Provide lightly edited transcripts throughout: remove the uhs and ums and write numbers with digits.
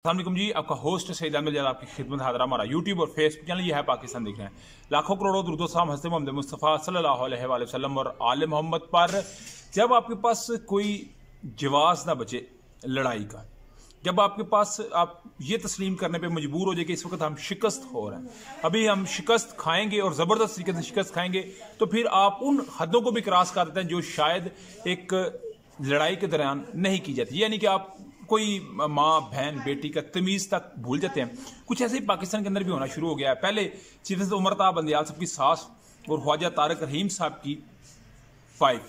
अस्सलाम जी, आपका होस्ट सईद अहमद जलाल आपकी खिदमत हाजिर। हमारा यूट्यूब और फेसबुक चैनल ये है पाकिस्तान देख रहे हैं। लाखों करोड़ों दुरूद सलाम हज़रत मोहम्मद मुस्तफ़ा सल्लल्लाहु अलैहि वसल्लम और आले मोहम्मद पर। जब आपके पास कोई जवाब ना बचे लड़ाई का, जब आपके पास आप ये तस्लीम करने पे मजबूर हो जाए कि इस वक्त हम शिकस्त हो रहे हैं, अभी हम शिकस्त खाएंगे और ज़बरदस्त तरीके से शिकस्त खाएंगे, तो फिर आप उन हदों को भी क्रॉस कर देते हैं जो शायद एक लड़ाई के दौरान नहीं की जाती। यानी कि आप कोई माँ बहन बेटी का तमीज़ तक भूल जाते हैं। कुछ ऐसे ही पाकिस्तान के अंदर भी होना शुरू हो गया है। पहले चीफ जस्टिस उमर ताब बंदियाल साहब की सास और ख्वाजा तारिक रहीम साहब की वाइफ,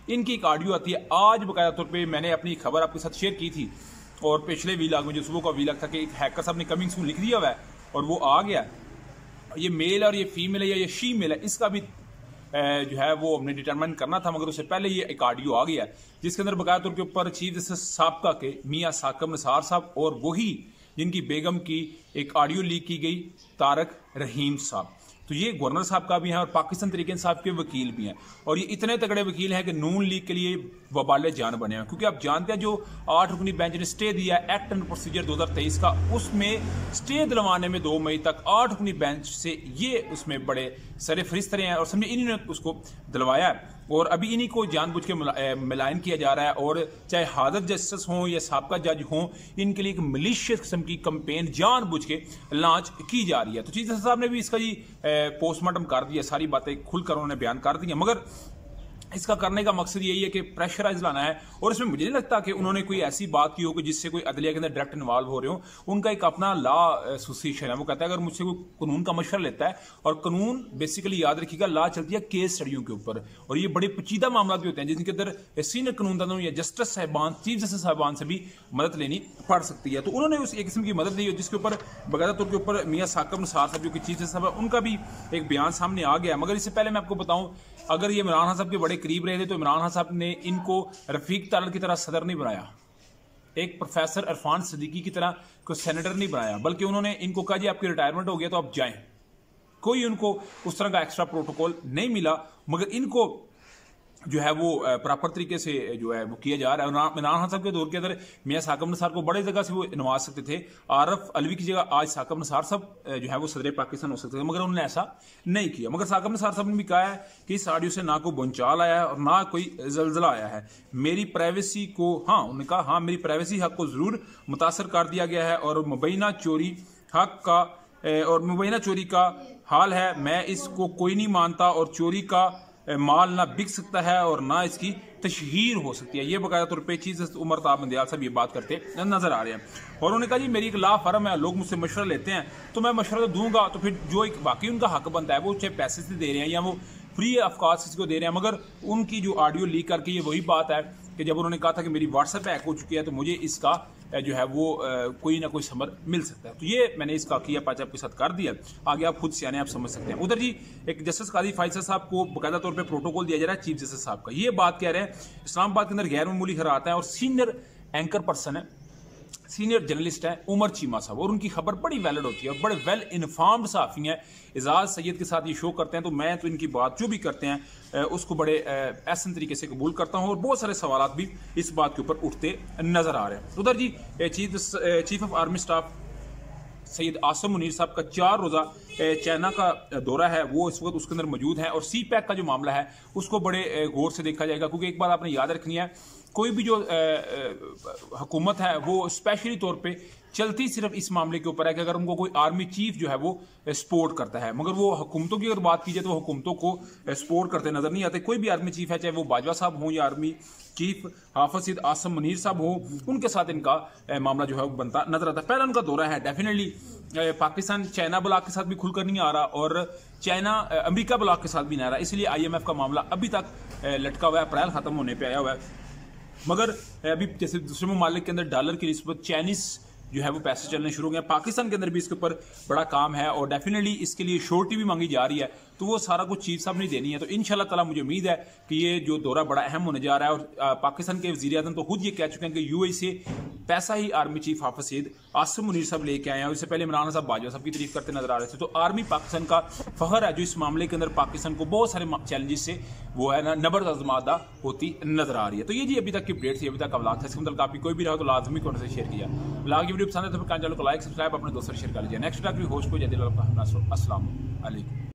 इनकी एक ऑडियो आती है। आज बाकायदा तौर पे मैंने अपनी खबर आपके साथ शेयर की थी और पिछले वीलॉग में जो सुबह का वीलॉग था कि एक हैकर साहब ने कमिंग सून लिख दिया हुआ है और वो आ गया। ये मेल और ये फीमेल है या ये शी मेल है, इसका भी जो है वो हमने डिटरमाइन करना था, मगर उससे पहले ये एक ऑडियो आ गया जिसके अंदर बकाया तौर के ऊपर चीफ जस्टिस साबका के मियां साकिब निसार साहब और वही जिनकी बेगम की एक ऑडियो लीक की गई तारिक रहीम साहब। तो ये गवर्नर साहब का भी है और पाकिस्तान तरीके इंसाफ के वकील भी हैं, और ये इतने तगड़े वकील हैं कि नून लीग के लिए वबाले जान बने हैं। क्योंकि आप जानते हैं जो 8 रुकनी बेंच ने स्टे दिया एक्ट एंड प्रोसीजर 2023 का, उसमें स्टे दिलवाने में 2 मई तक 8 रुकनी बेंच से ये उसमें बड़े सरे फरिश्त रहे हैं और समझे इन्हीं ने उसको दिलवाया है। और अभी इन्हीं को जानबूझ के मिलान किया जा रहा है, और चाहे हाजर जस्टिस हों या साबका जज हों, इनके लिए एक मलिशियस किस्म की कंपेन जानबूझ के लॉन्च की जा रही है। तो चीफ जस्टिस साहब ने भी इसका जी पोस्टमार्टम कर दिया, सारी बातें खुलकर उन्होंने बयान कर दी हैं, मगर इसका करने का मकसद यही है कि प्रेशराइज लाना है। और इसमें मुझे नहीं लगता कि उन्होंने कोई ऐसी बात की हो कि जिससे कोई अदलिया के अंदर डायरेक्ट इन्वॉल्व हो रहे हो। उनका एक अपना लॉ एसोसिएशन है, वो कहता है अगर मुझसे कोई कानून का मशवरा लेता है, और कानून बेसिकली याद रखिएगा लॉ चलती है केस स्टडियों के ऊपर, और ये बड़े पेचीदा मामला भी होते हैं जिनके अंदर सीनियर कानूनदानों या जस्टिस साहबान चीफ जस्टिस साहबान से भी मदद लेनी पड़ सकती है। तो उन्होंने उस एक किस्म की मदद ली जिसके ऊपर बाकायदा तौर के ऊपर मियां साकिब निसार साहब जो कि चीफ जस्टिस साहब है, उनका भी एक बयान सामने आ गया। मगर इससे पहले मैं आपको बताऊं, अगर ये इमरान खान साहब के बड़े करीब रहे थे तो इमरान खान साहब ने इनको रफीक तारड़ की तरह सदर नहीं बनाया, एक प्रोफेसर इरफान सिद्दीकी की तरह को सेनेटर नहीं बनाया, बल्कि उन्होंने इनको कहा जी आपकी रिटायरमेंट हो गया तो आप जाएं। कोई उनको उस तरह का एक्स्ट्रा प्रोटोकॉल नहीं मिला, मगर इनको जो है वो प्रॉपर तरीके से जो है वो किया जा रहा है। इमरान खान साहब के दौर के अंदर मियां साकिब निसार को बड़े जगह से वो नवाज सकते थे, आरफ अलवी की जगह आज साकिब निसार साहब जो है वो सदर पाकिस्तान हो सकते थे, मगर उन्होंने ऐसा नहीं किया। मगर साकिब निसार साहब ने भी कहा है कि इस ऑडियो से ना कोई भूचाल आया है और ना कोई जलजला आया है। मेरी प्राइवेसी को उन्होंने कहा हाँ मेरी प्राइवेसी हक को जरूर मुतासर कर दिया गया है, और मुबैना चोरी हक का और मुबैना चोरी का हाल है, मैं इसको कोई नहीं मानता, और चोरी का माल ना बिक सकता है और ना इसकी तशहीर हो सकती है। ये बाकायदा तौर पर चीफ जस्टिस उमर ताब बंदियाल साहब ये बात करते नजर आ रहे हैं। और उन्होंने कहा जी मेरी एक लॉ फर्म है, लोग मुझसे मशवरा लेते हैं तो मैं मशवरा तो दूंगा, तो फिर जो एक बाकी उनका हक बनता है वो चाहे पैसे से दे रहे हैं या वो फ्री ऑफ कॉस्ट किसी को दे रहे हैं। मगर उनकी जो ऑडियो लीक करके ये वही बात है कि जब उन्होंने कहा था कि मेरी व्हाट्सएप हैक हो चुकी है तो मुझे इसका जो है वो कोई ना कोई समर मिल सकता है। तो ये मैंने इसका किया पाचा आपके साथ कर दिया, आगे आप खुद सियाने आप समझ सकते हैं। उधर जी एक जस्टिस काजी फायसल साहब को बाकायदा तौर पे प्रोटोकॉल दिया जा रहा है चीफ जस्टिस साहब का। ये बात कह रहे हैं इस्लामाबाद के अंदर गैर मामूली खरात है, और सीनियर एंकर पर्सन है, सीनियर जर्नलिस्ट है उमर चीमा साहब, और उनकी खबर बड़ी वैलिड होती है और बड़े वेल इन्फॉर्म्ड साफ़ी हैं। एजाज सैयद के साथ ये शो करते हैं, तो मैं तो इनकी बात जो भी करते हैं उसको बड़े एहसन तरीके से कबूल करता हूँ, और बहुत सारे सवाल भी इस बात के ऊपर उठते नजर आ रहे हैं। उधर जी chief of army staff Syed Asim Munir साहब का 4 रोज़ा चाइना का दौरा है, वो इस वक्त उसके अंदर मौजूद है, और सी पैक का जो मामला है उसको बड़े गौर से देखा जाएगा। क्योंकि एक बात आपने याद रखनी है, कोई भी जो हुकूमत है वो स्पेशली तौर पे चलती सिर्फ इस मामले के ऊपर है कि अगर उनको कोई आर्मी चीफ जो है वो सपोर्ट करता है, मगर वो हुकूमतों की अगर बात की जाए तो हुकूमतों को सपोर्ट करते नजर नहीं आते। कोई भी आर्मी चीफ है, चाहे वो बाजवा साहब हों या आर्मी चीफ हाफिज सईद आसम मुनीर साहब हो, उनके साथ इनका मामला जो है वो बनता नजर आता है। पहला उनका दौरा है, डेफिनेटली पाकिस्तान चाइना ब्लॉक के साथ भी खुलकर नहीं आ रहा और चाइना अमेरिका ब्लॉक के साथ भी नहीं आ रहा, इसलिए IMF का मामला अभी तक लटका हुआ है, अप्रैल खत्म होने पर आया हुआ है। मगर अभी जैसे दूसरे ममालिक के अंदर डॉलर की निस्बत चाइनीज जो है वो पैसे चलने शुरू हो गए, पाकिस्तान के अंदर भी इसके ऊपर बड़ा काम है, और डेफिनेटली इसके लिए श्योरिटी भी मांगी जा रही है। तो वो सारा कुछ चीफ साहब ने देनी है। तो इंशाल्लाह ताला मुझे उम्मीद है कि ये जो दौरा बड़ा अहम होने जा रहा है, और पाकिस्तान के वज़ीर आज़म तो खुद ये कह चुके हैं कि यूएई से पैसा ही आर्मी चीफ हाफिज सईद आसिम मुनीर साहब लेके आए हैं, और इससे पहले इमरान साहब बाजवा साहब की तारीफ करते नजर आ रहे थे। तो आर्मी पाकिस्तान का फखर है जो इस मामले के अंदर पाकिस्तान को बहुत सारे चैलेंजेस से वो है ना नबर आजमादा होती नजर आ रही है। तो ये जी अभी तक की अपडेट थी, अभी तक का व्लॉग था। इसके मतलब आपकी कोई भी रहा तो लाजमी कौन से शेयर किया। व्लॉग की वीडियो पसंद है तो चैनल को लाइक सब्सक्राइब अपने दोस्तों से शेयर कर लीजिए। नेक्स्ट व्लॉग भी होस्ट को जल्दी। अस्सलाम वालेकुम।